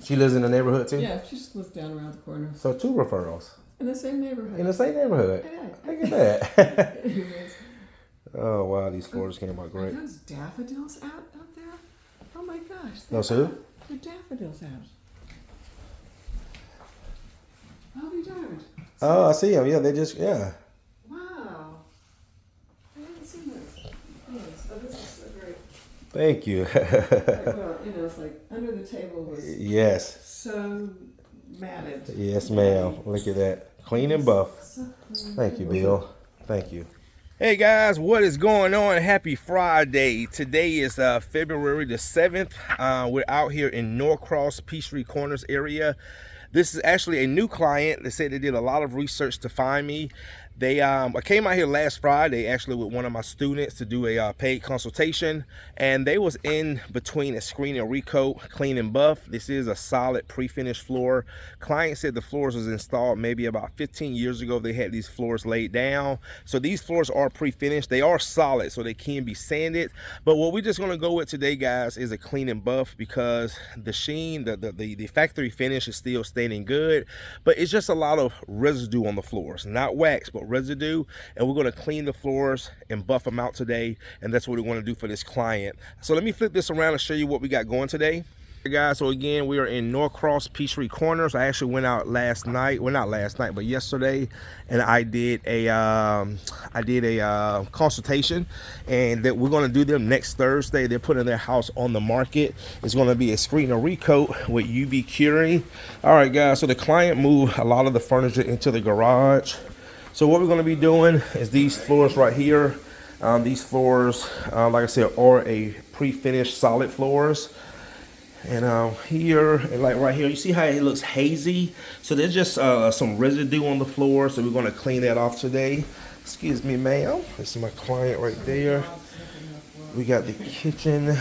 She lives in the neighborhood too? Yeah, she just lives down around the corner. So 2 referrals. In the same neighborhood. In the same neighborhood. Yeah. Look at that. Oh wow, these floors came out great. Are those daffodils out there? Oh my gosh. Those who? The daffodils out. How have you done? Oh, I see them. Yeah, they just, yeah. Wow. I haven't seen those. Yes. Oh, this is so great. Thank you. Well, it's like under the table was Yes. so matted. Yes, ma'am. Look at that. Clean and buff. So clean. Thank you, Bill. Thank you. Hey guys, what is going on? Happy Friday. Today is February the 7th. We're out here in Norcross, Peachtree Corners area. This is actually a new client. They said they did a lot of research to find me. I came out here last Friday actually with one of my students to do a paid consultation, and they was in between a screen and recoat, clean and buff. This is a solid pre-finished floor. Client said the floors was installed maybe about 15 years ago. They had these floors laid down. So these floors are pre-finished. They are solid, so they can be sanded. But what we're just gonna go with today, guys, is a clean and buff, because the sheen, the factory finish is still staying good, but it's just a lot of residue on the floors, not wax, but residue. And we're going to clean the floors and buff them out today, and that's what we want to do for this client. So let me flip this around and show you what we got going today. Hey guys, so again, we are in Norcross, Peachtree Corners. I actually went out last night, well not last night, but yesterday, and I did a consultation, and that we're going to do them next Thursday. They're putting their house on the market. It's going to be a screen and recoat with UV curing. All right guys, so the client moved a lot of the furniture into the garage. So what we're going to be doing is these floors right here. These floors, like I said, are a pre-finished solid floors. And here, and like right here, you see how it looks hazy? So there's just some residue on the floor, so we're going to clean that off today. Excuse me, ma'am. This is my client right there. We got the kitchen.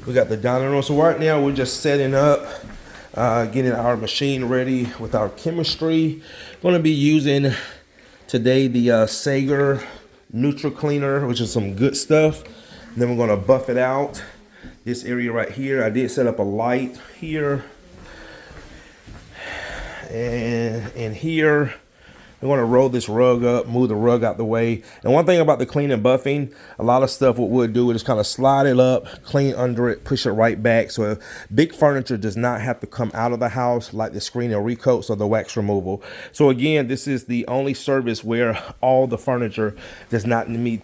We got the dining room. So right now we're just setting up, getting our machine ready with our chemistry. Going to be using today the Sager Neutral Cleaner, which is some good stuff. And then we're going to buff it out. This area right here, I did set up a light here, and here. We want to roll this rug up, move the rug out the way. And one thing about the clean and buffing, a lot of stuff what we'll do is kind of slide it up, clean under it, push it right back. So big furniture does not have to come out of the house like the screen and recoats or the wax removal. So again, this is the only service where all the furniture does not need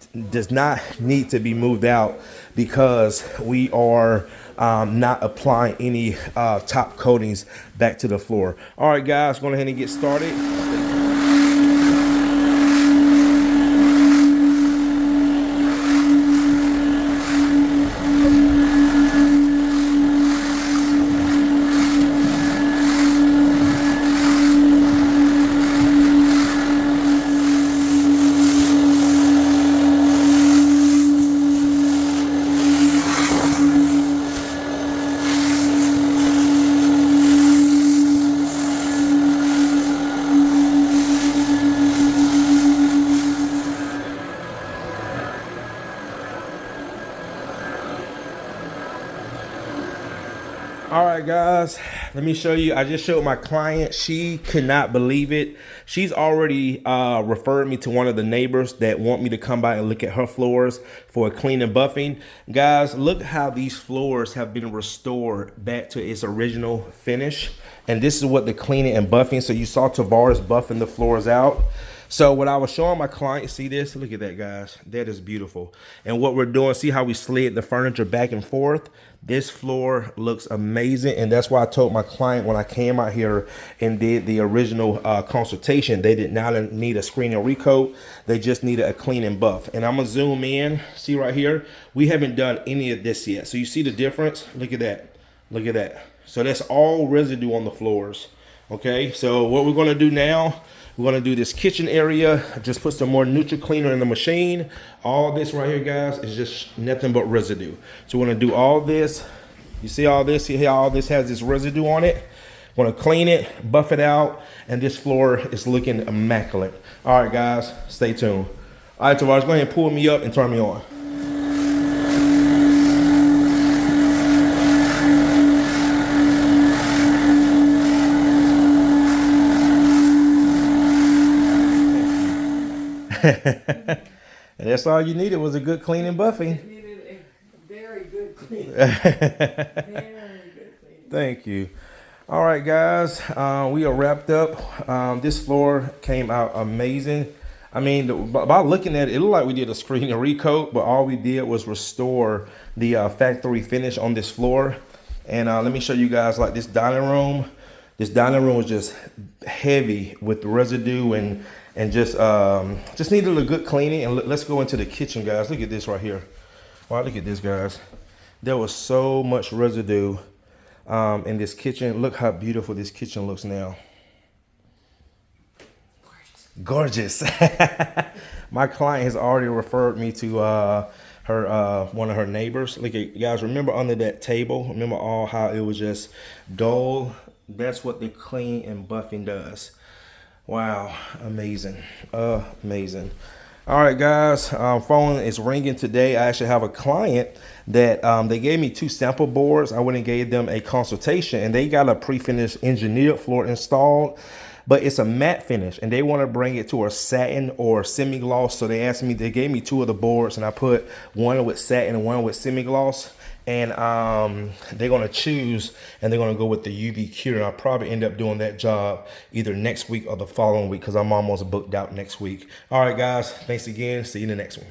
to be moved out, because we are not applying any top coatings back to the floor. All right, guys, go ahead and get started. All right, guys, let me show you. I just showed my client. She could not believe it. She's already referred me to one of the neighbors that want me to come by and look at her floors for a clean and buffing. Guys, look how these floors have been restored back to its original finish. And this is what the cleaning and buffing. So you saw Tavares buffing the floors out. So what I was showing my client, see this? Look at that, guys. That is beautiful. And what we're doing, see how we slid the furniture back and forth? This floor looks amazing. And that's why I told my client when I came out here and did the original consultation, they did not need a screen and recoat. They just needed a clean and buff. And I'm gonna zoom in, see right here? We haven't done any of this yet. So you see the difference? Look at that, look at that. So that's all residue on the floors. Okay, so what we're gonna do now, we're gonna do this kitchen area. Just put some more neutral cleaner in the machine. All this right here, guys, is just nothing but residue. So we're gonna do all this. You see all this? See how all this has this residue on it? We're gonna clean it, buff it out, and this floor is looking immaculate. All right, guys, stay tuned. All right, Tavares, go ahead and pull me up and turn me on. And that's all you needed was a good cleaning buffing. It needed a very good cleaning. Very good cleaning. Thank you. All right, guys, we are wrapped up. This floor came out amazing. I mean, by looking at it, it looked like we did a screen and recoat, but all we did was restore the factory finish on this floor. And let me show you guys like this dining room. This dining room was just heavy with residue and just needed a good cleaning. And let's go into the kitchen, guys. Look at this right here. Wow, look at this, guys. There was so much residue in this kitchen. Look how beautiful this kitchen looks now. Gorgeous. My client has already referred me to her one of her neighbors. Look at, you guys, remember under that table, remember all how it was just dull? That's what the clean and buffing does. Wow, amazing. Amazing. All right, guys, phone is ringing today. I actually have a client that they gave me 2 sample boards. I went and gave them a consultation, and they got a pre-finished engineered floor installed, but it's a matte finish, and they want to bring it to a satin or semi-gloss. So they asked me, they gave me 2 of the boards, and I put one with satin and one with semi-gloss. And they're going to choose, and they're going to go with the UV cure. I'll probably end up doing that job either next week or the following week because I'm almost booked out next week. All right, guys. Thanks again. See you in the next one.